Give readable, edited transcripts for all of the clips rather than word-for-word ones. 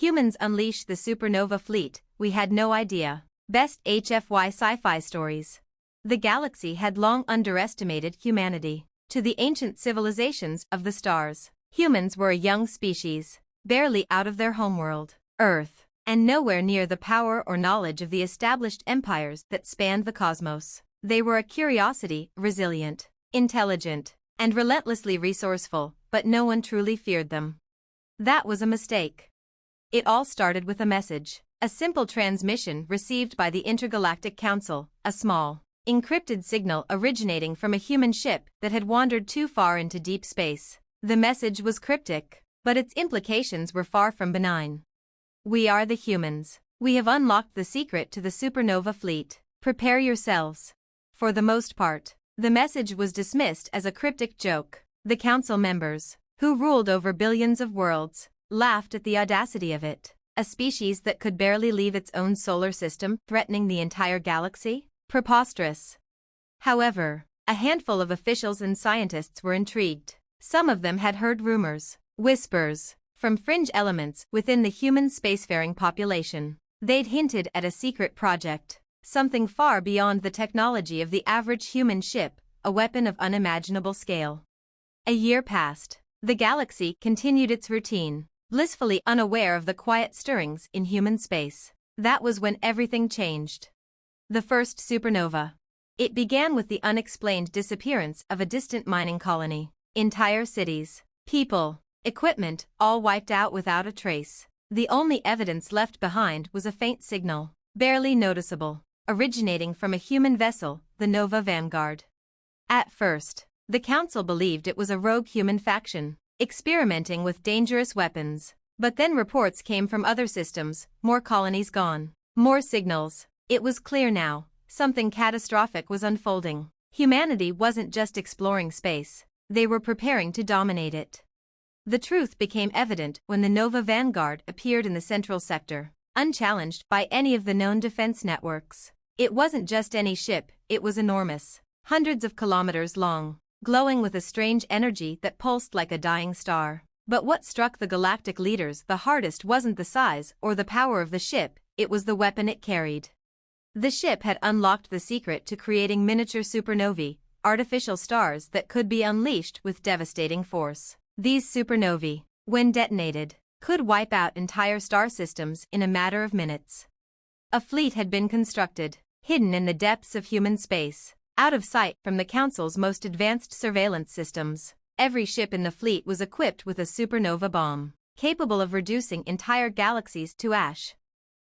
Humans unleashed the supernova fleet, we had no idea. Best HFY sci-fi stories. The galaxy had long underestimated humanity. To the ancient civilizations of the stars, humans were a young species, barely out of their homeworld, Earth, and nowhere near the power or knowledge of the established empires that spanned the cosmos. They were a curiosity, resilient, intelligent, and relentlessly resourceful, but no one truly feared them. That was a mistake. It all started with a message, a simple transmission received by the Intergalactic Council, a small, encrypted signal originating from a human ship that had wandered too far into deep space. The message was cryptic, but its implications were far from benign. We are the humans. We have unlocked the secret to the supernova fleet. Prepare yourselves. For the most part, the message was dismissed as a cryptic joke. The council members, who ruled over billions of worlds, laughed at the audacity of it. A species that could barely leave its own solar system threatening the entire galaxy? Preposterous. However, a handful of officials and scientists were intrigued. Some of them had heard rumors, whispers, from fringe elements within the human spacefaring population. They'd hinted at a secret project, something far beyond the technology of the average human ship, a weapon of unimaginable scale. A year passed. The galaxy continued its routine, blissfully unaware of the quiet stirrings in human space. That was when everything changed. The first supernova. It began with the unexplained disappearance of a distant mining colony. Entire cities, people, equipment, all wiped out without a trace. The only evidence left behind was a faint signal, barely noticeable, originating from a human vessel, the Nova Vanguard. At first, the Council believed it was a rogue human faction, experimenting with dangerous weapons. But then reports came from other systems, more colonies gone, more signals. It was clear now, something catastrophic was unfolding. Humanity wasn't just exploring space, they were preparing to dominate it. The truth became evident when the Nova Vanguard appeared in the central sector, unchallenged by any of the known defense networks. It wasn't just any ship, it was enormous, hundreds of kilometers long, glowing with a strange energy that pulsed like a dying star. But what struck the galactic leaders the hardest wasn't the size or the power of the ship, it was the weapon it carried. The ship had unlocked the secret to creating miniature supernovae, artificial stars that could be unleashed with devastating force. These supernovae, when detonated, could wipe out entire star systems in a matter of minutes. A fleet had been constructed, hidden in the depths of human space, out of sight from the Council's most advanced surveillance systems. Every ship in the fleet was equipped with a supernova bomb, capable of reducing entire galaxies to ash.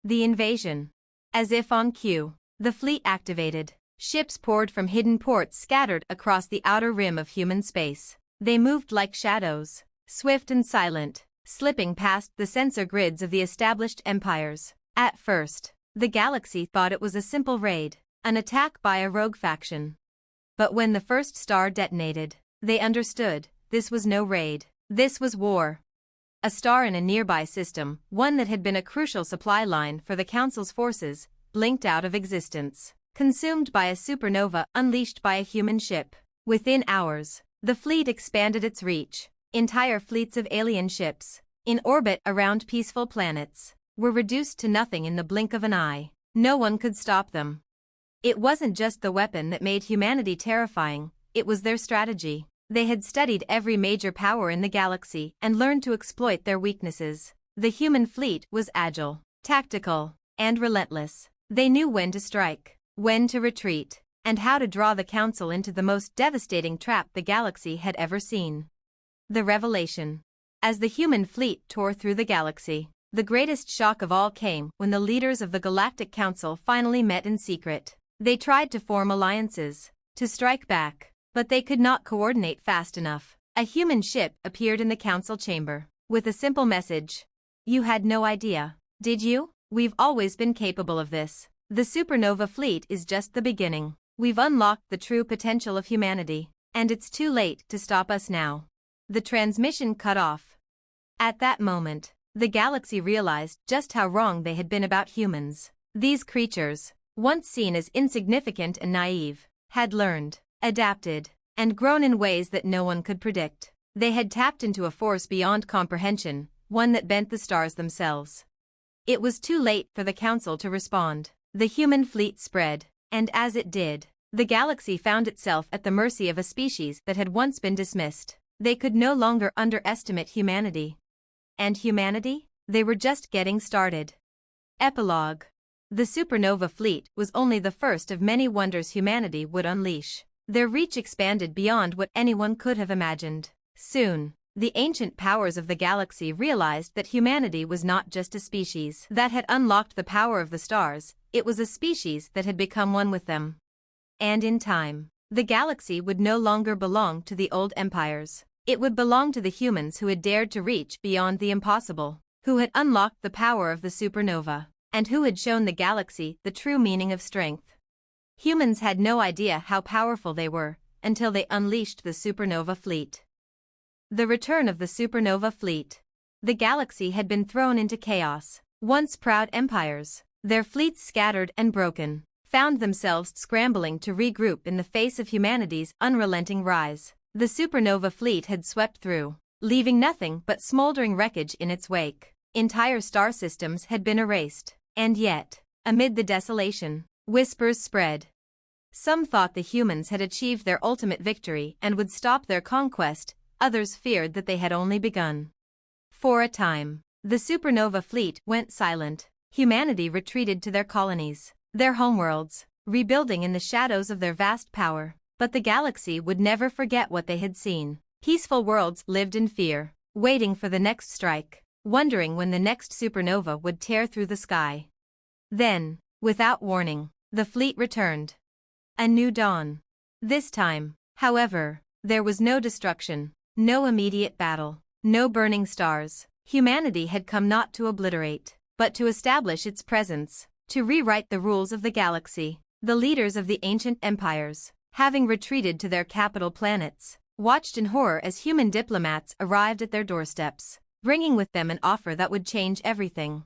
The invasion. As if on cue, the fleet activated. Ships poured from hidden ports scattered across the outer rim of human space. They moved like shadows, swift and silent, slipping past the sensor grids of the established empires. At first, the galaxy thought it was a simple raid, an attack by a rogue faction. But when the first star detonated, they understood, this was no raid, this was war. A star in a nearby system, one that had been a crucial supply line for the Council's forces, blinked out of existence, consumed by a supernova unleashed by a human ship. Within hours, the fleet expanded its reach. Entire fleets of alien ships, in orbit around peaceful planets, were reduced to nothing in the blink of an eye. No one could stop them. It wasn't just the weapon that made humanity terrifying, it was their strategy. They had studied every major power in the galaxy and learned to exploit their weaknesses. The human fleet was agile, tactical, and relentless. They knew when to strike, when to retreat, and how to draw the Council into the most devastating trap the galaxy had ever seen. The revelation. As the human fleet tore through the galaxy, the greatest shock of all came when the leaders of the Galactic Council finally met in secret. They tried to form alliances, to strike back, but they could not coordinate fast enough. A human ship appeared in the Council chamber, with a simple message. You had no idea, did you? We've always been capable of this. The supernova fleet is just the beginning. We've unlocked the true potential of humanity, and it's too late to stop us now. The transmission cut off. At that moment, the galaxy realized just how wrong they had been about humans. These creatures, once seen as insignificant and naive, had learned, adapted, and grown in ways that no one could predict. They had tapped into a force beyond comprehension, one that bent the stars themselves. It was too late for the council to respond. The human fleet spread, and as it did, the galaxy found itself at the mercy of a species that had once been dismissed. They could no longer underestimate humanity. And humanity? They were just getting started. Epilogue. The Supernova fleet was only the first of many wonders humanity would unleash. Their reach expanded beyond what anyone could have imagined. Soon, the ancient powers of the galaxy realized that humanity was not just a species that had unlocked the power of the stars, it was a species that had become one with them. And in time, the galaxy would no longer belong to the old empires. It would belong to the humans who had dared to reach beyond the impossible, who had unlocked the power of the supernova, and who had shown the galaxy the true meaning of strength. Humans had no idea how powerful they were until they unleashed the supernova fleet. The return of the supernova fleet. The galaxy had been thrown into chaos. Once proud empires, their fleets scattered and broken, found themselves scrambling to regroup in the face of humanity's unrelenting rise. The supernova fleet had swept through, leaving nothing but smoldering wreckage in its wake. Entire star systems had been erased, and yet, amid the desolation, whispers spread. Some thought the humans had achieved their ultimate victory and would stop their conquest, others feared that they had only begun. For a time, the supernova fleet went silent. Humanity retreated to their colonies, their homeworlds, rebuilding in the shadows of their vast power. But the galaxy would never forget what they had seen. Peaceful worlds lived in fear, waiting for the next strike, wondering when the next supernova would tear through the sky. Then, without warning, the fleet returned. A new dawn. This time, however, there was no destruction, no immediate battle, no burning stars. Humanity had come not to obliterate, but to establish its presence, to rewrite the rules of the galaxy. The leaders of the ancient empires, having retreated to their capital planets, watched in horror as human diplomats arrived at their doorsteps, bringing with them an offer that would change everything.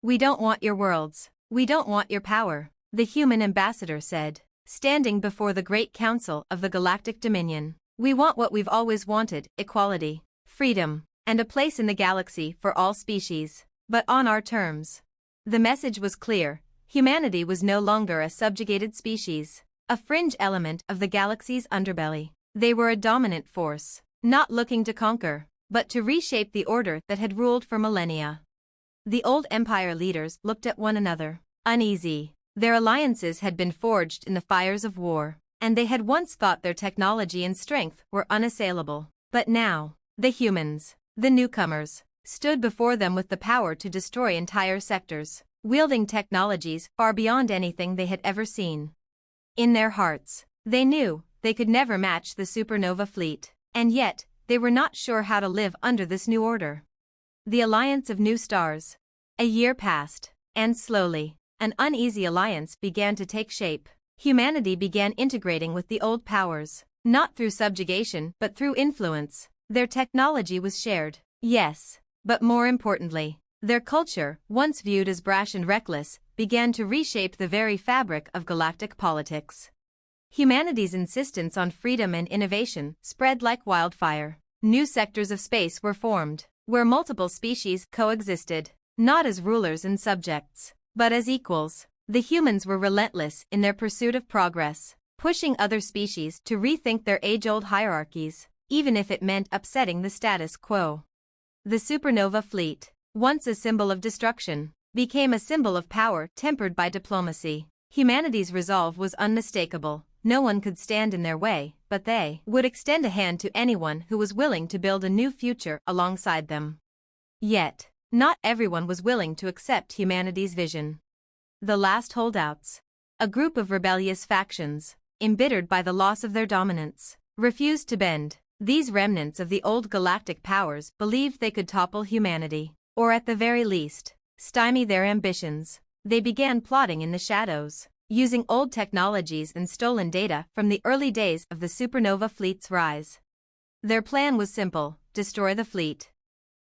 "We don't want your worlds, we don't want your power," the human ambassador said, standing before the great council of the Galactic Dominion. "We want what we've always wanted, equality, freedom, and a place in the galaxy for all species, but on our terms." The message was clear: humanity was no longer a subjugated species, a fringe element of the galaxy's underbelly. They were a dominant force, not looking to conquer, but to reshape the order that had ruled for millennia. The old empire leaders looked at one another, uneasy. Their alliances had been forged in the fires of war, and they had once thought their technology and strength were unassailable. But now, the humans, the newcomers, stood before them with the power to destroy entire sectors, wielding technologies far beyond anything they had ever seen. In their hearts, they knew they could never match the supernova fleet, and yet, they were not sure how to live under this new order. The alliance of new stars. A year passed, and slowly, an uneasy alliance began to take shape. Humanity began integrating with the old powers, not through subjugation but through influence. Their technology was shared, yes, but more importantly, their culture, once viewed as brash and reckless, began to reshape the very fabric of galactic politics. Humanity's insistence on freedom and innovation spread like wildfire. New sectors of space were formed, where multiple species coexisted, not as rulers and subjects, but as equals. The humans were relentless in their pursuit of progress, pushing other species to rethink their age-old hierarchies, even if it meant upsetting the status quo. The supernova fleet, once a symbol of destruction, became a symbol of power tempered by diplomacy. Humanity's resolve was unmistakable. No one could stand in their way, but they would extend a hand to anyone who was willing to build a new future alongside them. Yet, not everyone was willing to accept humanity's vision. The last holdouts, a group of rebellious factions, embittered by the loss of their dominance, refused to bend. These remnants of the old galactic powers believed they could topple humanity, or at the very least, stymie their ambitions. They began plotting in the shadows, using old technologies and stolen data from the early days of the supernova fleet's rise. Their plan was simple: destroy the fleet.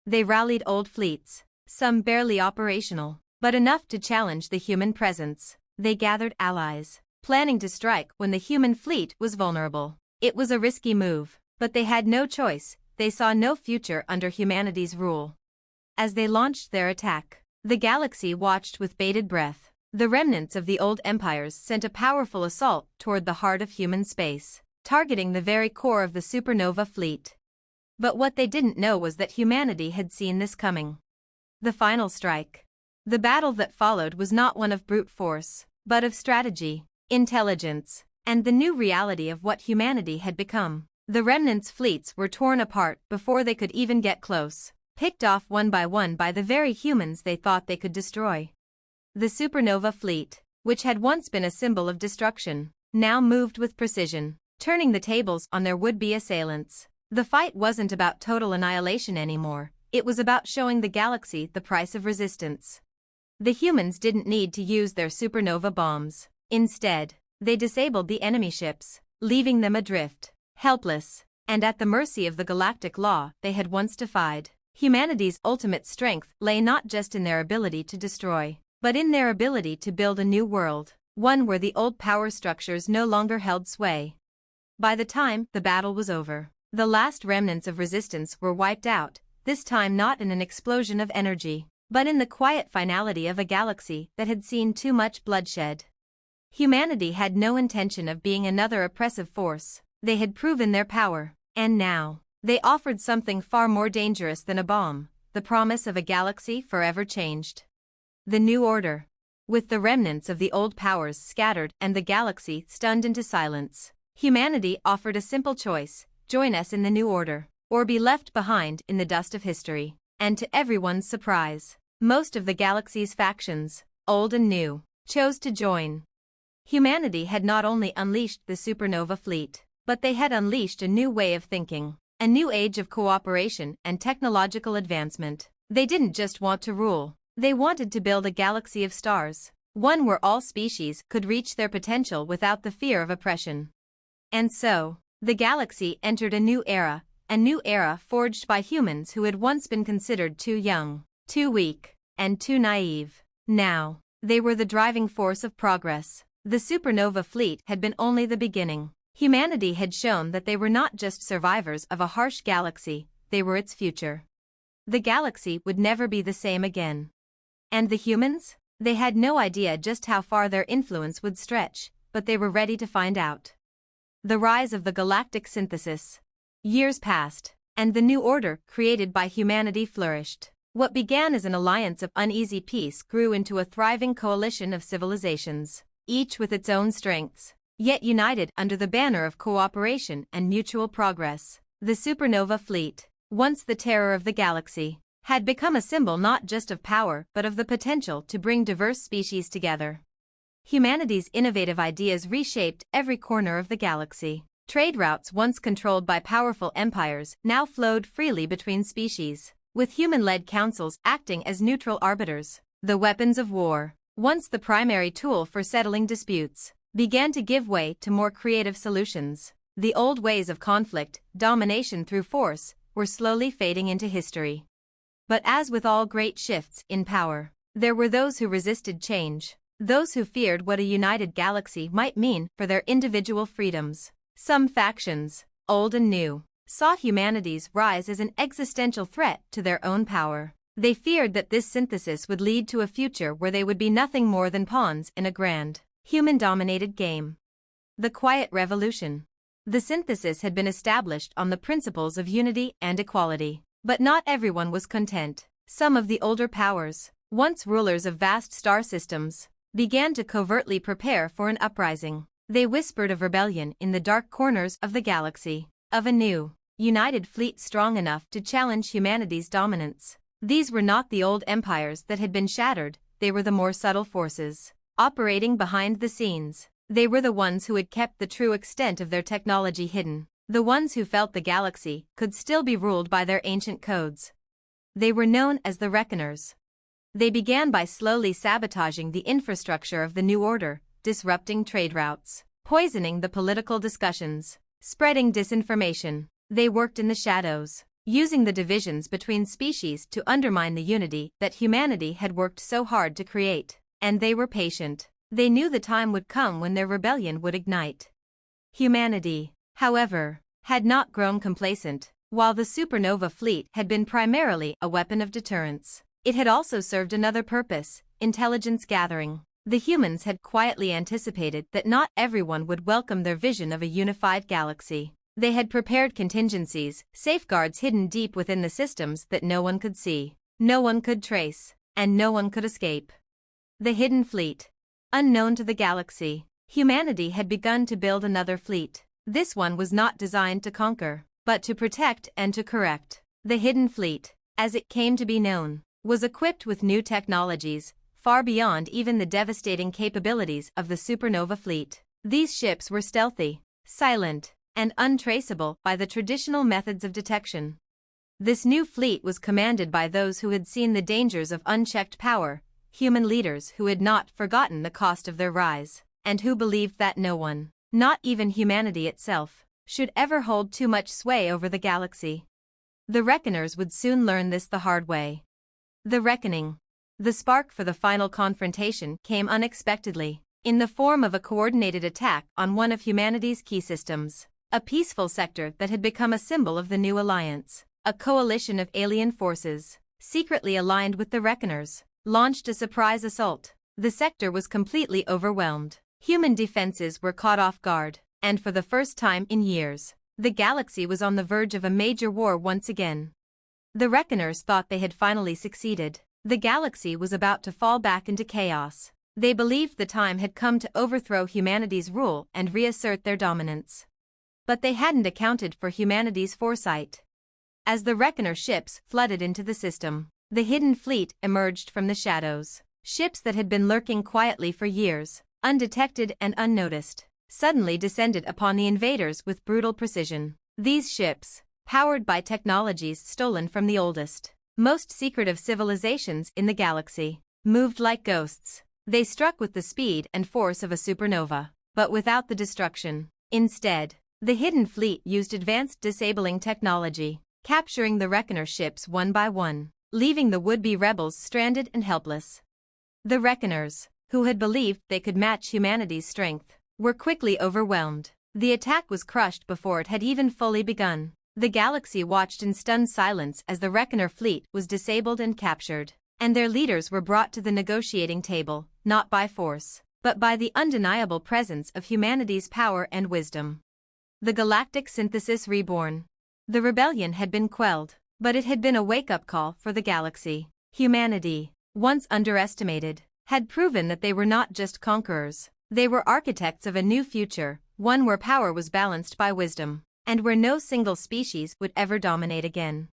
They rallied old fleets, some barely operational, but enough to challenge the human presence. They gathered allies, planning to strike when the human fleet was vulnerable. It was a risky move, but they had no choice. They saw no future under humanity's rule. As they launched their attack, the galaxy watched with bated breath. The remnants of the old empires sent a powerful assault toward the heart of human space, targeting the very core of the supernova fleet. But what they didn't know was that humanity had seen this coming. The final strike. The battle that followed was not one of brute force, but of strategy, intelligence, and the new reality of what humanity had become. The remnants' fleets were torn apart before they could even get close, picked off one by the very humans they thought they could destroy. The supernova fleet, which had once been a symbol of destruction, now moved with precision, turning the tables on their would-be assailants. The fight wasn't about total annihilation anymore, it was about showing the galaxy the price of resistance. The humans didn't need to use their supernova bombs. Instead, they disabled the enemy ships, leaving them adrift, helpless, and at the mercy of the galactic law they had once defied. Humanity's ultimate strength lay not just in their ability to destroy, but in their ability to build a new world, one where the old power structures no longer held sway. By the time the battle was over, the last remnants of resistance were wiped out, this time not in an explosion of energy, but in the quiet finality of a galaxy that had seen too much bloodshed. Humanity had no intention of being another oppressive force. They had proven their power, and now, they offered something far more dangerous than a bomb, the promise of a galaxy forever changed. The New Order. With the remnants of the old powers scattered and the galaxy stunned into silence, humanity offered a simple choice: join us in the New Order, or be left behind in the dust of history. And to everyone's surprise, most of the galaxy's factions, old and new, chose to join. Humanity had not only unleashed the supernova fleet, but they had unleashed a new way of thinking, a new age of cooperation and technological advancement. They didn't just want to rule, they wanted to build a galaxy of stars, one where all species could reach their potential without the fear of oppression. And so, the galaxy entered a new era forged by humans who had once been considered too young, too weak, and too naive. Now, they were the driving force of progress. The supernova fleet had been only the beginning. Humanity had shown that they were not just survivors of a harsh galaxy, they were its future. The galaxy would never be the same again. And the humans? They had no idea just how far their influence would stretch, but they were ready to find out. The rise of the galactic synthesis. Years passed, and the new order created by humanity flourished. What began as an alliance of uneasy peace grew into a thriving coalition of civilizations, each with its own strengths, yet united under the banner of cooperation and mutual progress. The supernova fleet, once the terror of the galaxy, had become a symbol not just of power but of the potential to bring diverse species together. Humanity's innovative ideas reshaped every corner of the galaxy. Trade routes once controlled by powerful empires now flowed freely between species, with human-led councils acting as neutral arbiters. The weapons of war, once the primary tool for settling disputes, began to give way to more creative solutions. The old ways of conflict, domination through force, were slowly fading into history. But as with all great shifts in power, there were those who resisted change, those who feared what a united galaxy might mean for their individual freedoms. Some factions, old and new, saw humanity's rise as an existential threat to their own power. They feared that this synthesis would lead to a future where they would be nothing more than pawns in a grand, human-dominated game. The Quiet Revolution. The synthesis had been established on the principles of unity and equality, but not everyone was content. Some of the older powers, once rulers of vast star systems, began to covertly prepare for an uprising. They whispered of rebellion in the dark corners of the galaxy, of a new, united fleet strong enough to challenge humanity's dominance. These were not the old empires that had been shattered, they were the more subtle forces, operating behind the scenes. They were the ones who had kept the true extent of their technology hidden, the ones who felt the galaxy could still be ruled by their ancient codes. They were known as the Reckoners. They began by slowly sabotaging the infrastructure of the New Order, disrupting trade routes, poisoning the political discussions, spreading disinformation. They worked in the shadows, using the divisions between species to undermine the unity that humanity had worked so hard to create. And they were patient. They knew the time would come when their rebellion would ignite. Humanity, however, had not grown complacent. While the supernova fleet had been primarily a weapon of deterrence, it had also served another purpose: intelligence gathering. The humans had quietly anticipated that not everyone would welcome their vision of a unified galaxy. They had prepared contingencies, safeguards hidden deep within the systems that no one could see, no one could trace, and no one could escape. The hidden fleet. Unknown to the galaxy, humanity had begun to build another fleet. This one was not designed to conquer, but to protect and to correct. The hidden fleet, as it came to be known, was equipped with new technologies, far beyond even the devastating capabilities of the supernova fleet. These ships were stealthy, silent, and untraceable by the traditional methods of detection. This new fleet was commanded by those who had seen the dangers of unchecked power, human leaders who had not forgotten the cost of their rise, and who believed that no one, not even humanity itself, should ever hold too much sway over the galaxy. The Reckoners would soon learn this the hard way. The reckoning. The spark for the final confrontation came unexpectedly, in the form of a coordinated attack on one of humanity's key systems, a peaceful sector that had become a symbol of the new alliance. A coalition of alien forces, secretly aligned with the Reckoners, launched a surprise assault. The sector was completely overwhelmed. Human defenses were caught off guard, and for the first time in years, the galaxy was on the verge of a major war once again. The Reckoners thought they had finally succeeded. The galaxy was about to fall back into chaos. They believed the time had come to overthrow humanity's rule and reassert their dominance. But they hadn't accounted for humanity's foresight. As the Reckoner ships flooded into the system, the hidden fleet emerged from the shadows. Ships that had been lurking quietly for years, undetected and unnoticed, suddenly descended upon the invaders with brutal precision. These ships, powered by technologies stolen from the oldest, most secretive civilizations in the galaxy, moved like ghosts. They struck with the speed and force of a supernova, but without the destruction. Instead, the hidden fleet used advanced disabling technology, capturing the Reckoner ships one by one, leaving the would-be rebels stranded and helpless. The Reckoners, who had believed they could match humanity's strength, were quickly overwhelmed. The attack was crushed before it had even fully begun. The galaxy watched in stunned silence as the Reckoner fleet was disabled and captured, and their leaders were brought to the negotiating table, not by force, but by the undeniable presence of humanity's power and wisdom. The Galactic Synthesis reborn. The rebellion had been quelled, but it had been a wake-up call for the galaxy. Humanity, once underestimated, had proven that they were not just conquerors. They were architects of a new future, one where power was balanced by wisdom, and where no single species would ever dominate again.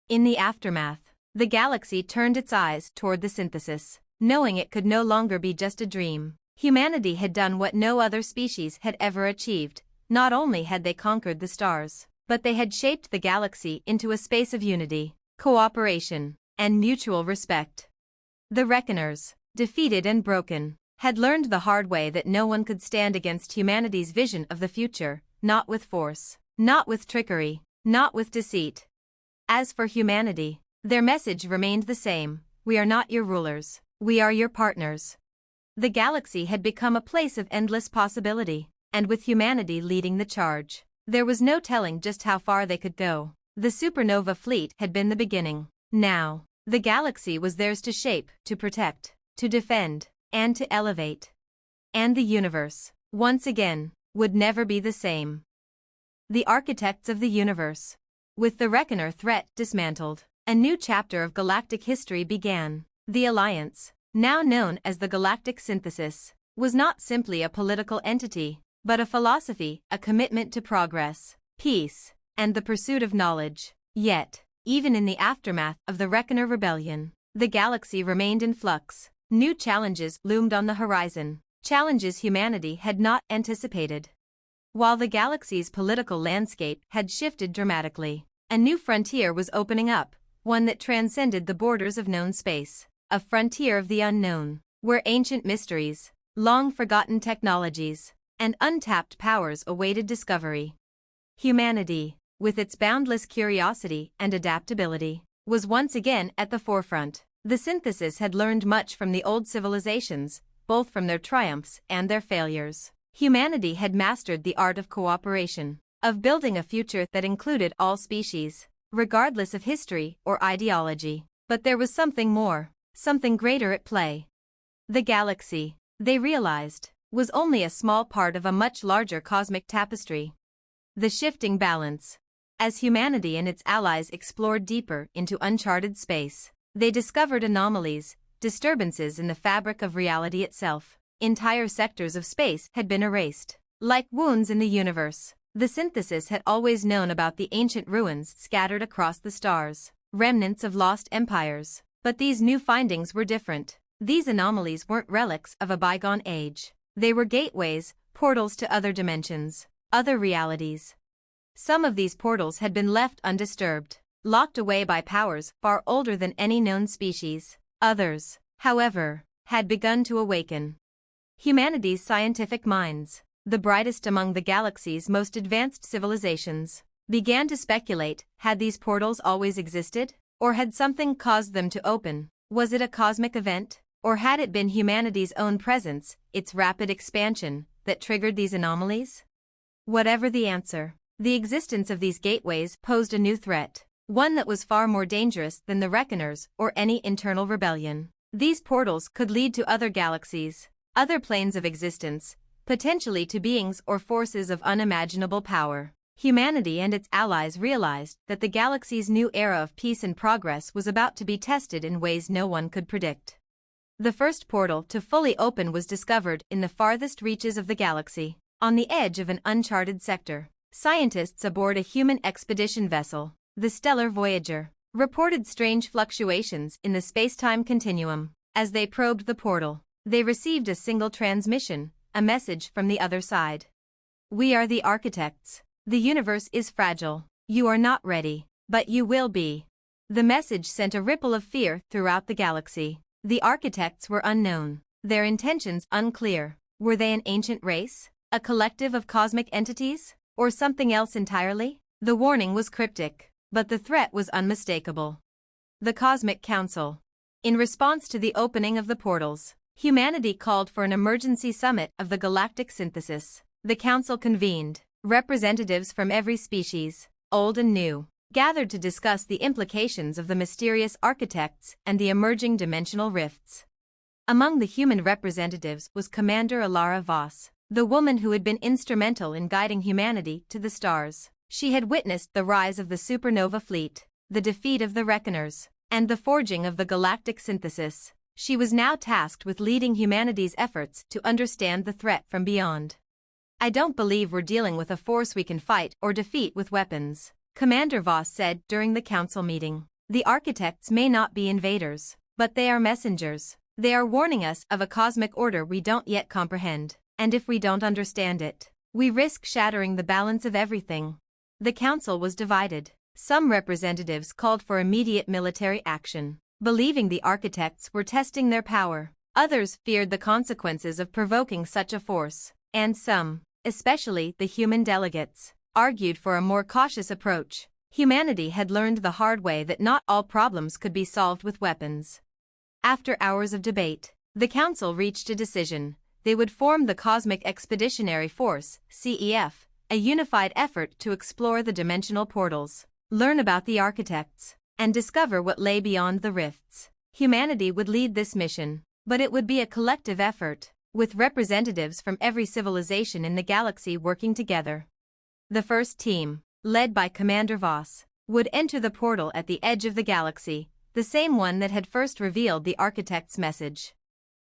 In the aftermath, the galaxy turned its eyes toward the synthesis, knowing it could no longer be just a dream. Humanity had done what no other species had ever achieved. Not only had they conquered the stars, but they had shaped the galaxy into a space of unity, cooperation, and mutual respect. The Reckoners, defeated and broken, had learned the hard way that no one could stand against humanity's vision of the future, not with force, not with trickery, not with deceit. As for humanity, their message remained the same: we are not your rulers, we are your partners. The galaxy had become a place of endless possibility, and with humanity leading the charge, there was no telling just how far they could go. The supernova fleet had been the beginning. Now, the galaxy was theirs to shape, to protect, to defend, and to elevate. And the universe, once again, would never be the same. The architects of the universe. With the Reckoner threat dismantled, a new chapter of galactic history began. The Alliance, now known as the Galactic Synthesis, was not simply a political entity, but a philosophy, a commitment to progress, peace, and the pursuit of knowledge. Yet, even in the aftermath of the Reckoner Rebellion, the galaxy remained in flux. New challenges loomed on the horizon, challenges humanity had not anticipated. While the galaxy's political landscape had shifted dramatically, a new frontier was opening up, one that transcended the borders of known space, a frontier of the unknown, where ancient mysteries, long-forgotten technologies, and untapped powers awaited discovery. Humanity, with its boundless curiosity and adaptability, was once again at the forefront. The synthesis had learned much from the old civilizations, both from their triumphs and their failures. Humanity had mastered the art of cooperation, of building a future that included all species, regardless of history or ideology. But there was something more, something greater at play. The galaxy, they realized, was only a small part of a much larger cosmic tapestry. The shifting balance. As humanity and its allies explored deeper into uncharted space, they discovered anomalies, disturbances in the fabric of reality itself. Entire sectors of space had been erased. Like wounds in the universe, the synthesis had always known about the ancient ruins scattered across the stars, remnants of lost empires. But these new findings were different. These anomalies weren't relics of a bygone age. They were gateways, portals to other dimensions, other realities. Some of these portals had been left undisturbed, locked away by powers far older than any known species. Others, however, had begun to awaken. Humanity's scientific minds, the brightest among the galaxy's most advanced civilizations, began to speculate: had these portals always existed? Or had something caused them to open? Was it a cosmic event? Or had it been humanity's own presence, its rapid expansion, that triggered these anomalies? Whatever the answer, the existence of these gateways posed a new threat, one that was far more dangerous than the Reckoners or any internal rebellion. These portals could lead to other galaxies, other planes of existence, potentially to beings or forces of unimaginable power. Humanity and its allies realized that the galaxy's new era of peace and progress was about to be tested in ways no one could predict. The first portal to fully open was discovered in the farthest reaches of the galaxy, on the edge of an uncharted sector. Scientists aboard a human expedition vessel, the Stellar Voyager, reported strange fluctuations in the space-time continuum. As they probed the portal, they received a single transmission, a message from the other side. "We are the architects. The universe is fragile. You are not ready, but you will be." The message sent a ripple of fear throughout the galaxy. The architects were unknown, their intentions unclear. Were they an ancient race, a collective of cosmic entities, or something else entirely? The warning was cryptic, but the threat was unmistakable. The Cosmic Council. In response to the opening of the portals, humanity called for an emergency summit of the galactic synthesis. The council convened. Representatives from every species, old and new, gathered to discuss the implications of the mysterious architects and the emerging dimensional rifts. Among the human representatives was Commander Alara Voss, the woman who had been instrumental in guiding humanity to the stars. She had witnessed the rise of the Supernova fleet, the defeat of the Reckoners, and the forging of the galactic synthesis. She was now tasked with leading humanity's efforts to understand the threat from beyond. "I don't believe we're dealing with a force we can fight or defeat with weapons," Commander Voss said during the council meeting. "The architects may not be invaders, but they are messengers. They are warning us of a cosmic order we don't yet comprehend, and if we don't understand it, we risk shattering the balance of everything." The council was divided. Some representatives called for immediate military action, believing the architects were testing their power. Others feared the consequences of provoking such a force, and some, especially the human delegates, argued for a more cautious approach. Humanity had learned the hard way that not all problems could be solved with weapons. After hours of debate, the council reached a decision. They would form the Cosmic Expeditionary Force, CEF, a unified effort to explore the dimensional portals, learn about the architects, and discover what lay beyond the rifts. Humanity would lead this mission, but it would be a collective effort, with representatives from every civilization in the galaxy working together. The first team, led by Commander Voss, would enter the portal at the edge of the galaxy, the same one that had first revealed the architect's message.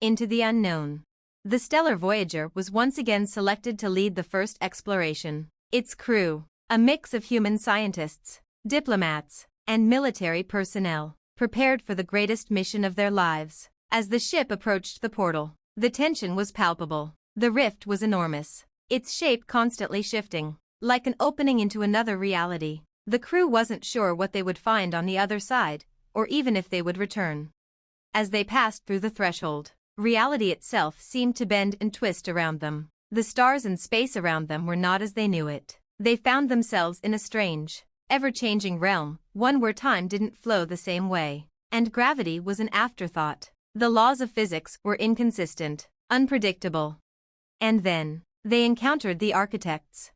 Into the unknown. The Stellar Voyager was once again selected to lead the first exploration. Its crew, a mix of human scientists, diplomats, and military personnel, prepared for the greatest mission of their lives. As the ship approached the portal, the tension was palpable. The rift was enormous, its shape constantly shifting, like an opening into another reality. The crew wasn't sure what they would find on the other side, or even if they would return. As they passed through the threshold, reality itself seemed to bend and twist around them. The stars and space around them were not as they knew it. They found themselves in a strange, ever-changing realm, one where time didn't flow the same way, and gravity was an afterthought. The laws of physics were inconsistent, unpredictable. And then, they encountered the architects.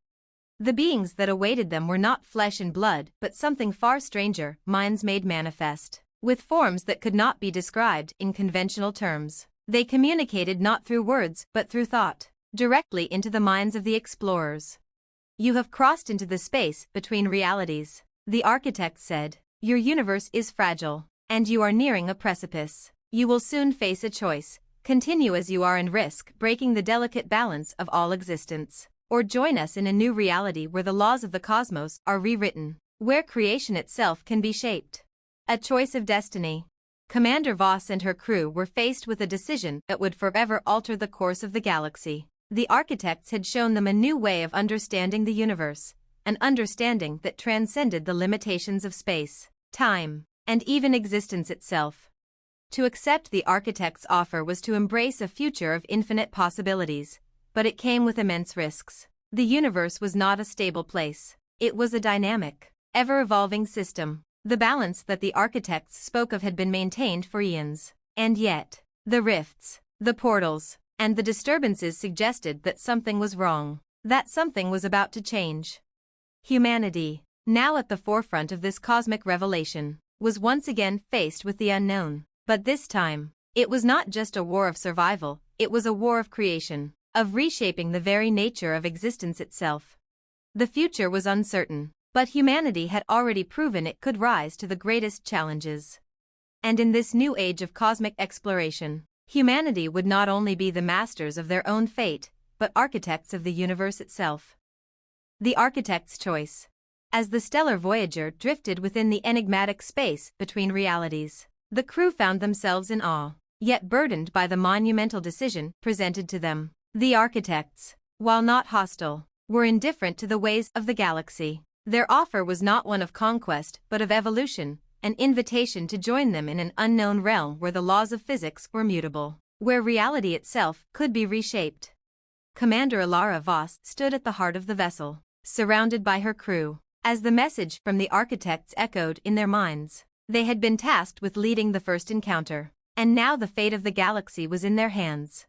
The beings that awaited them were not flesh and blood but something far stranger, minds made manifest, with forms that could not be described in conventional terms. They communicated not through words but through thought, directly into the minds of the explorers. "You have crossed into the space between realities," the architect said. "Your universe is fragile, and you are nearing a precipice. You will soon face a choice: continue as you are and risk breaking the delicate balance of all existence, or join us in a new reality where the laws of the cosmos are rewritten, where creation itself can be shaped." A choice of destiny. Commander Voss and her crew were faced with a decision that would forever alter the course of the galaxy. The architects had shown them a new way of understanding the universe, an understanding that transcended the limitations of space, time, and even existence itself. To accept the architect's offer was to embrace a future of infinite possibilities, but it came with immense risks. The universe was not a stable place. It was a dynamic, ever-evolving system. The balance that the architects spoke of had been maintained for eons, and yet, the rifts, the portals, and the disturbances suggested that something was wrong, that something was about to change. Humanity, now at the forefront of this cosmic revelation, was once again faced with the unknown, but this time, it was not just a war of survival, it was a war of creation, of reshaping the very nature of existence itself. The future was uncertain, but humanity had already proven it could rise to the greatest challenges. And in this new age of cosmic exploration, humanity would not only be the masters of their own fate, but architects of the universe itself. The architect's choice. As the stellar Voyager drifted within the enigmatic space between realities, the crew found themselves in awe, yet burdened by the monumental decision presented to them. The architects, while not hostile, were indifferent to the ways of the galaxy. Their offer was not one of conquest but of evolution, an invitation to join them in an unknown realm where the laws of physics were mutable, where reality itself could be reshaped. Commander Alara Voss stood at the heart of the vessel, surrounded by her crew. As the message from the architects echoed in their minds, they had been tasked with leading the first encounter, and now the fate of the galaxy was in their hands.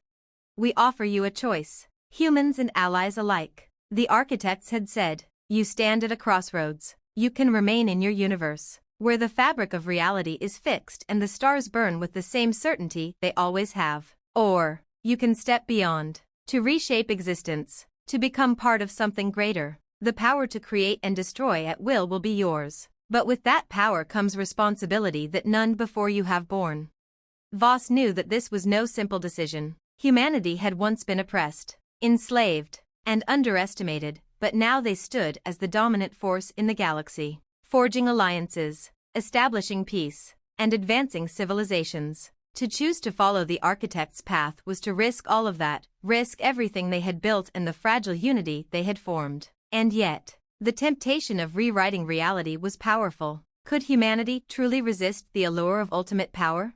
"We offer you a choice, humans and allies alike," the architects had said. "You stand at a crossroads. You can remain in your universe, where the fabric of reality is fixed and the stars burn with the same certainty they always have. Or, you can step beyond, to reshape existence, to become part of something greater. The power to create and destroy at will be yours, but with that power comes responsibility that none before you have borne." Voss knew that this was no simple decision. Humanity had once been oppressed, enslaved, and underestimated, but now they stood as the dominant force in the galaxy, forging alliances, establishing peace, and advancing civilizations. To choose to follow the architect's path was to risk all of that, risk everything they had built and the fragile unity they had formed. And yet, the temptation of rewriting reality was powerful. Could humanity truly resist the allure of ultimate power?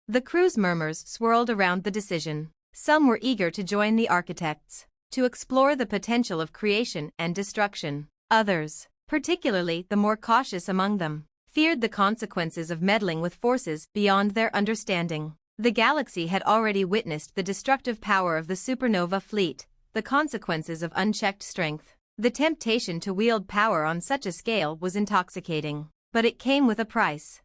The crew's murmurs swirled around the decision. Some were eager to join the architects, to explore the potential of creation and destruction. Others, particularly the more cautious among them, feared the consequences of meddling with forces beyond their understanding. The galaxy had already witnessed the destructive power of the Supernova fleet, the consequences of unchecked strength. The temptation to wield power on such a scale was intoxicating, but it came with a price.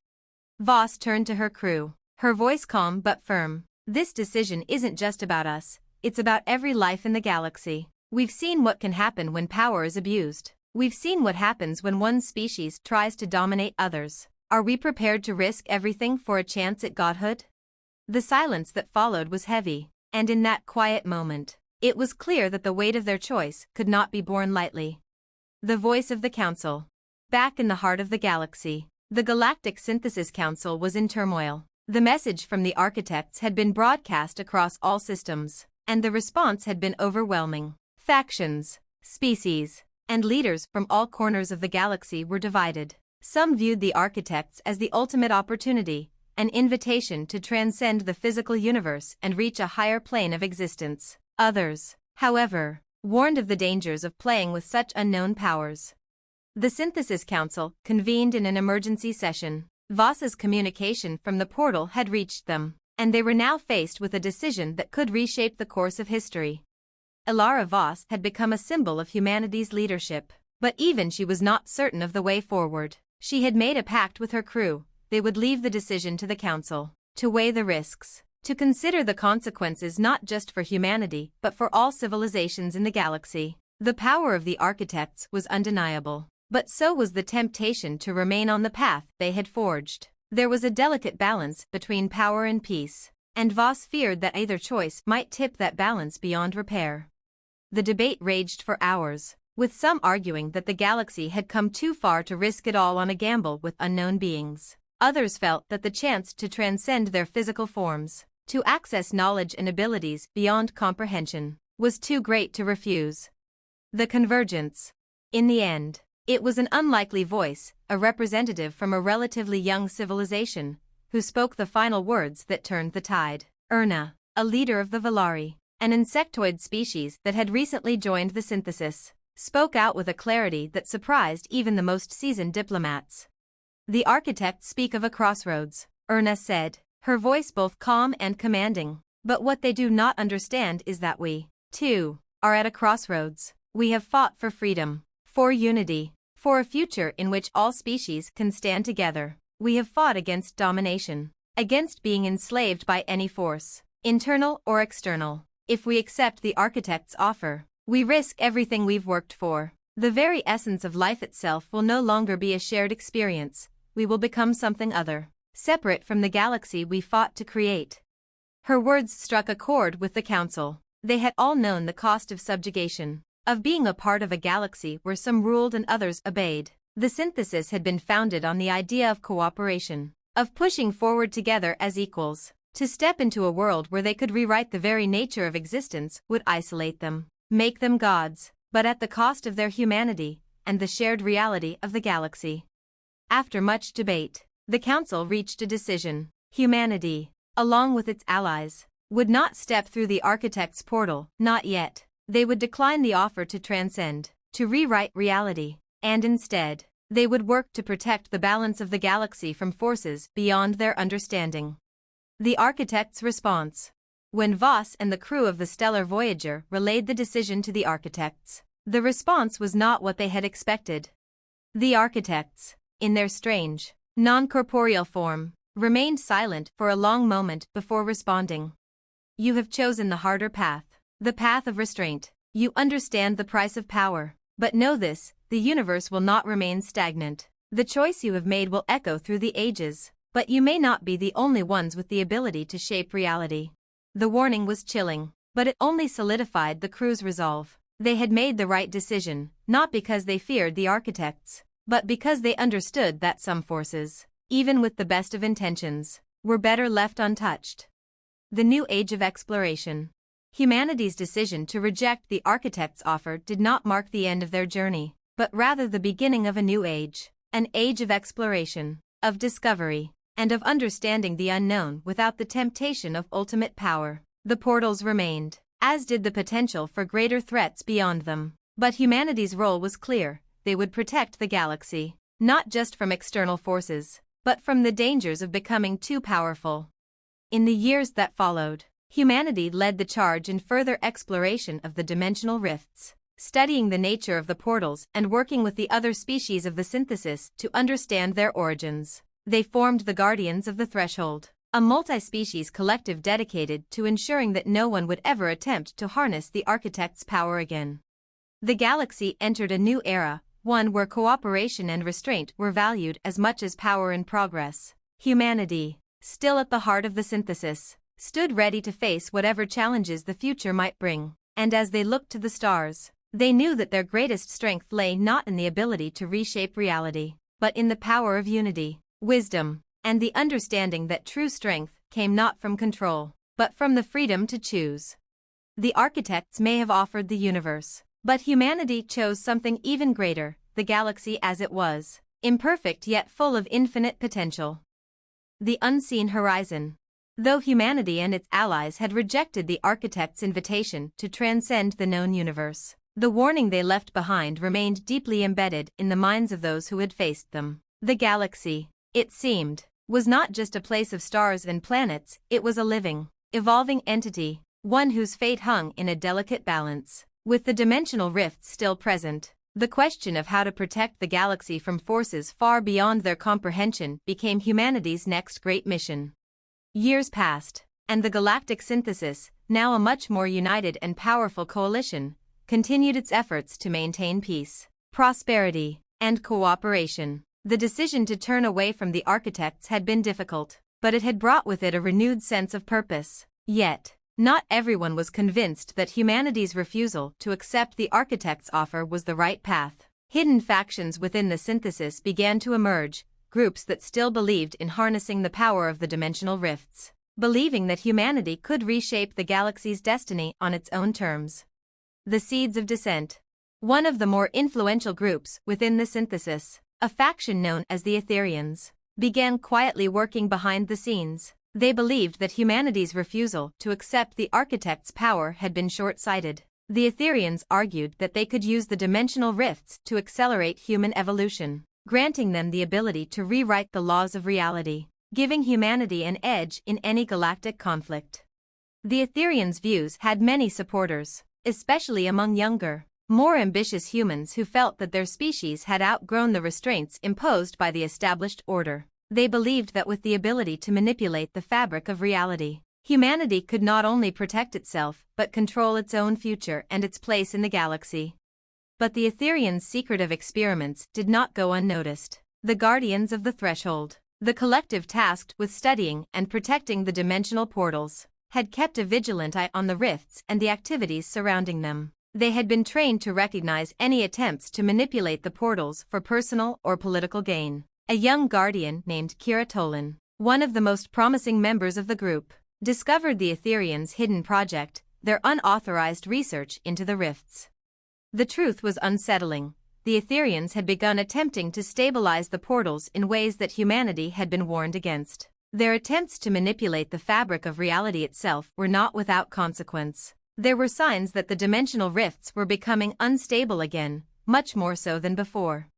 Voss turned to her crew, her voice calm but firm. "This decision isn't just about us, it's about every life in the galaxy. We've seen what can happen when power is abused. We've seen what happens when one species tries to dominate others. Are we prepared to risk everything for a chance at godhood?" The silence that followed was heavy, and in that quiet moment, it was clear that the weight of their choice could not be borne lightly. The voice of the Council. Back in the heart of the galaxy, the Galactic Synthesis Council was in turmoil. The message from the architects had been broadcast across all systems, and the response had been overwhelming. Factions, species, and leaders from all corners of the galaxy were divided. Some viewed the architects as the ultimate opportunity, an invitation to transcend the physical universe and reach a higher plane of existence. Others, however, warned of the dangers of playing with such unknown powers. The Synthesis Council convened in an emergency session. Voss's communication from the portal had reached them, and they were now faced with a decision that could reshape the course of history. Ilara Voss had become a symbol of humanity's leadership. But even she was not certain of the way forward. She had made a pact with her crew. They would leave the decision to the council, to weigh the risks, to consider the consequences not just for humanity but for all civilizations in the galaxy. The power of the architects was undeniable, but so was the temptation to remain on the path they had forged. There was a delicate balance between power and peace, and Voss feared that either choice might tip that balance beyond repair. The debate raged for hours, with some arguing that the galaxy had come too far to risk it all on a gamble with unknown beings. Others felt that the chance to transcend their physical forms, to access knowledge and abilities beyond comprehension, was too great to refuse. The convergence. In the end, it was an unlikely voice, a representative from a relatively young civilization, who spoke the final words that turned the tide. Erna, a leader of the Valari, an insectoid species that had recently joined the synthesis, spoke out with a clarity that surprised even the most seasoned diplomats. The architects speak of a crossroads, Erna said, her voice both calm and commanding. But what they do not understand is that we, too, are at a crossroads. We have fought for freedom, for unity, for a future in which all species can stand together. We have fought against domination, against being enslaved by any force, internal or external. If we accept the architect's offer, we risk everything we've worked for. The very essence of life itself will no longer be a shared experience. We will become something other, separate from the galaxy we fought to create. Her words struck a chord with the council. They had all known the cost of subjugation, of being a part of a galaxy where some ruled and others obeyed. The synthesis had been founded on the idea of cooperation, of pushing forward together as equals. To step into a world where they could rewrite the very nature of existence would isolate them, make them gods, but at the cost of their humanity and the shared reality of the galaxy. After much debate, the council reached a decision. Humanity, along with its allies, would not step through the architect's portal, not yet. They would decline the offer to transcend, to rewrite reality, and instead, they would work to protect the balance of the galaxy from forces beyond their understanding. The architect's response. When Voss and the crew of the Stellar Voyager relayed the decision to the architects, the response was not what they had expected. The architects, in their strange, non-corporeal form, remained silent for a long moment before responding. You have chosen the harder path, the path of restraint. You understand the price of power, but know this, the universe will not remain stagnant. The choice you have made will echo through the ages, but you may not be the only ones with the ability to shape reality. The warning was chilling, but it only solidified the crew's resolve. They had made the right decision, not because they feared the architects, but because they understood that some forces, even with the best of intentions, were better left untouched. The new age of exploration. Humanity's decision to reject the architect's offer did not mark the end of their journey, but rather the beginning of a new age, an age of exploration, of discovery, and of understanding the unknown without the temptation of ultimate power. The portals remained, as did the potential for greater threats beyond them. But humanity's role was clear. They would protect the galaxy, not just from external forces, but from the dangers of becoming too powerful. In the years that followed, humanity led the charge in further exploration of the dimensional rifts, studying the nature of the portals and working with the other species of the synthesis to understand their origins. They formed the Guardians of the Threshold, a multi-species collective dedicated to ensuring that no one would ever attempt to harness the architect's power again. The galaxy entered a new era, one where cooperation and restraint were valued as much as power and progress. Humanity, still at the heart of the synthesis, stood ready to face whatever challenges the future might bring. And as they looked to the stars, they knew that their greatest strength lay not in the ability to reshape reality, but in the power of unity, wisdom, and the understanding that true strength came not from control, but from the freedom to choose. The architects may have offered the universe, but humanity chose something even greater, the galaxy as it was, imperfect yet full of infinite potential. The unseen horizon. Though humanity and its allies had rejected the architect's invitation to transcend the known universe, the warning they left behind remained deeply embedded in the minds of those who had faced them. The galaxy, it seemed, was not just a place of stars and planets, it was a living, evolving entity, one whose fate hung in a delicate balance. With the dimensional rifts still present, the question of how to protect the galaxy from forces far beyond their comprehension became humanity's next great mission. Years passed, and the Galactic Synthesis, now a much more united and powerful coalition, continued its efforts to maintain peace, prosperity, and cooperation. The decision to turn away from the architects had been difficult, but it had brought with it a renewed sense of purpose. Yet, not everyone was convinced that humanity's refusal to accept the architects' offer was the right path. Hidden factions within the synthesis began to emerge, groups that still believed in harnessing the power of the dimensional rifts, believing that humanity could reshape the galaxy's destiny on its own terms. The Seeds of Dissent. One of the more influential groups within the synthesis, a faction known as the Etherians, began quietly working behind the scenes. They believed that humanity's refusal to accept the architects' power had been short-sighted. The Etherians argued that they could use the dimensional rifts to accelerate human evolution, granting them the ability to rewrite the laws of reality, giving humanity an edge in any galactic conflict. The Etherians' views had many supporters, especially among younger, more ambitious humans who felt that their species had outgrown the restraints imposed by the established order. They believed that with the ability to manipulate the fabric of reality, humanity could not only protect itself but control its own future and its place in the galaxy. But the Etherians' secretive experiments did not go unnoticed. The Guardians of the Threshold, the collective tasked with studying and protecting the dimensional portals, had kept a vigilant eye on the rifts and the activities surrounding them. They had been trained to recognize any attempts to manipulate the portals for personal or political gain. A young guardian named Kira Tolan, one of the most promising members of the group, discovered the Etherians' hidden project, their unauthorized research into the rifts. The truth was unsettling. The Etherians had begun attempting to stabilize the portals in ways that humanity had been warned against. Their attempts to manipulate the fabric of reality itself were not without consequence. There were signs that the dimensional rifts were becoming unstable again, much more so than before.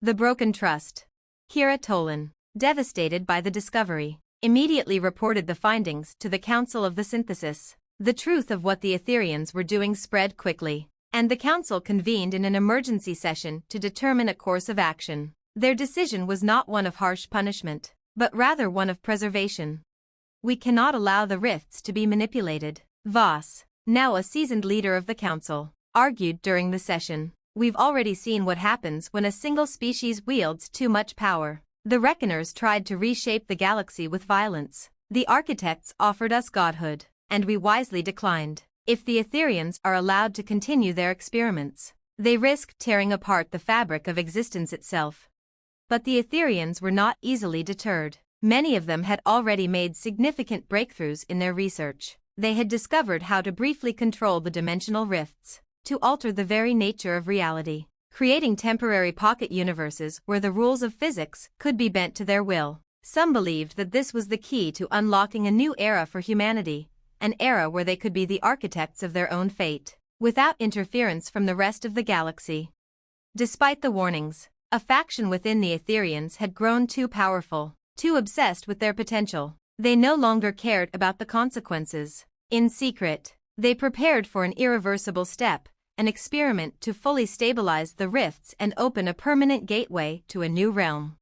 The broken trust. Kira Tolan, devastated by the discovery, immediately reported the findings to the Council of the Synthesis. The truth of what the Etherians were doing spread quickly, and the Council convened in an emergency session to determine a course of action. Their decision was not one of harsh punishment, but rather one of preservation. We cannot allow the rifts to be manipulated, Voss, now a seasoned leader of the Council, argued during the session. We've already seen what happens when a single species wields too much power. The Reckoners tried to reshape the galaxy with violence. The Architects offered us godhood, and we wisely declined. If the Etherians are allowed to continue their experiments, they risk tearing apart the fabric of existence itself. But the Etherians were not easily deterred. Many of them had already made significant breakthroughs in their research. They had discovered how to briefly control the dimensional rifts, to alter the very nature of reality, creating temporary pocket universes where the rules of physics could be bent to their will. Some believed that this was the key to unlocking a new era for humanity, an era where they could be the architects of their own fate, without interference from the rest of the galaxy. Despite the warnings, a faction within the Etherians had grown too powerful, too obsessed with their potential. They no longer cared about the consequences. In secret, they prepared for an irreversible step, an experiment to fully stabilize the rifts and open a permanent gateway to a new realm.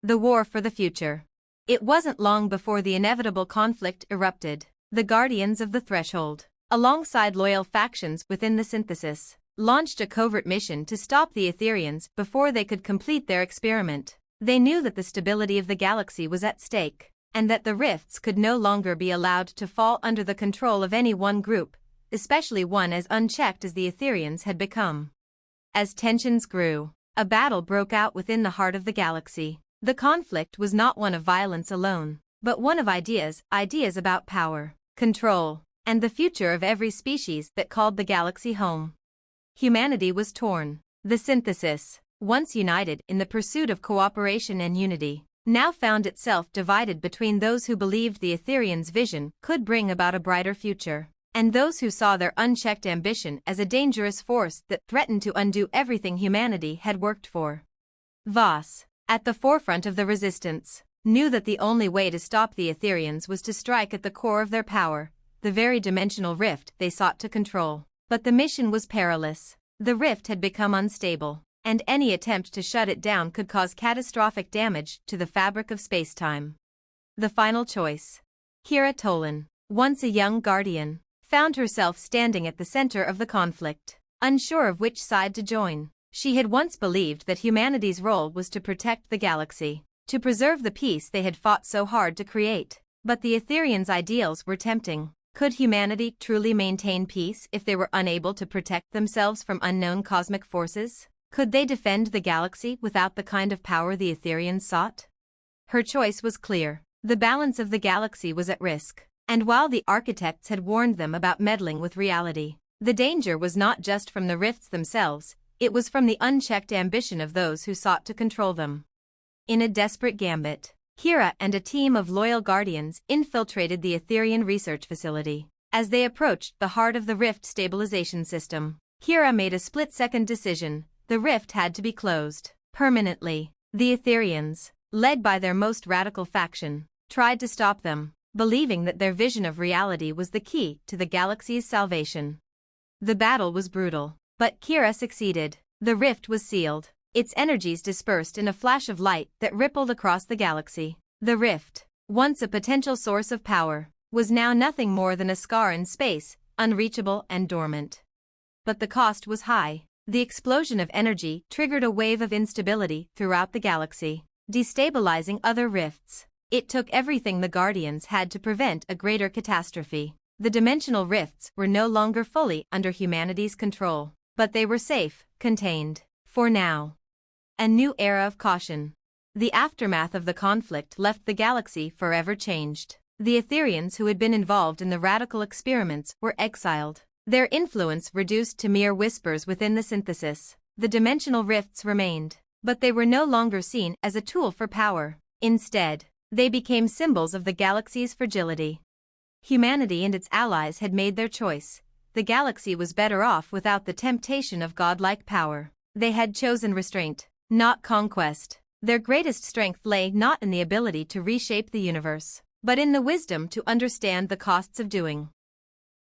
The war for the future. It wasn't long before the inevitable conflict erupted. The Guardians of the Threshold, alongside loyal factions within the Synthesis, launched a covert mission to stop the Etherians before they could complete their experiment. They knew that the stability of the galaxy was at stake, and that the rifts could no longer be allowed to fall under the control of any one group, especially one as unchecked as the Etherians had become. As tensions grew, a battle broke out within the heart of the galaxy. The conflict was not one of violence alone, but one of ideas about power, control, and the future of every species that called the galaxy home. Humanity was torn. The Synthesis, once united in the pursuit of cooperation and unity, now found itself divided between those who believed the Etherians' vision could bring about a brighter future, and those who saw their unchecked ambition as a dangerous force that threatened to undo everything humanity had worked for. Voss, at the forefront of the resistance, knew that the only way to stop the Etherians was to strike at the core of their power, the very dimensional rift they sought to control. But the mission was perilous. The rift had become unstable, and any attempt to shut it down could cause catastrophic damage to the fabric of spacetime. The final choice. Kira Tolan, once a young guardian, found herself standing at the center of the conflict, unsure of which side to join. She had once believed that humanity's role was to protect the galaxy, to preserve the peace they had fought so hard to create. But the Etherians' ideals were tempting. Could humanity truly maintain peace if they were unable to protect themselves from unknown cosmic forces? Could they defend the galaxy without the kind of power the Etherians sought? Her choice was clear. The balance of the galaxy was at risk, and while the architects had warned them about meddling with reality, the danger was not just from the rifts themselves, it was from the unchecked ambition of those who sought to control them. In a desperate gambit, Kira and a team of loyal guardians infiltrated the Etherian research facility. As they approached the heart of the rift stabilization system, Kira made a split-second decision: the rift had to be closed permanently. The Etherians, led by their most radical faction, tried to stop them, believing that their vision of reality was the key to the galaxy's salvation. The battle was brutal, but Kira succeeded. The rift was sealed, its energies dispersed in a flash of light that rippled across the galaxy. The rift, once a potential source of power, was now nothing more than a scar in space, unreachable and dormant. But the cost was high. The explosion of energy triggered a wave of instability throughout the galaxy, destabilizing other rifts. It took everything the Guardians had to prevent a greater catastrophe. The dimensional rifts were no longer fully under humanity's control, but they were safe, contained, for now. A new era of caution. The aftermath of the conflict left the galaxy forever changed. The Etherians who had been involved in the radical experiments were exiled, their influence reduced to mere whispers within the synthesis. The dimensional rifts remained, but they were no longer seen as a tool for power. Instead, they became symbols of the galaxy's fragility. Humanity and its allies had made their choice. The galaxy was better off without the temptation of godlike power. They had chosen restraint, not conquest. Their greatest strength lay not in the ability to reshape the universe, but in the wisdom to understand the costs of doing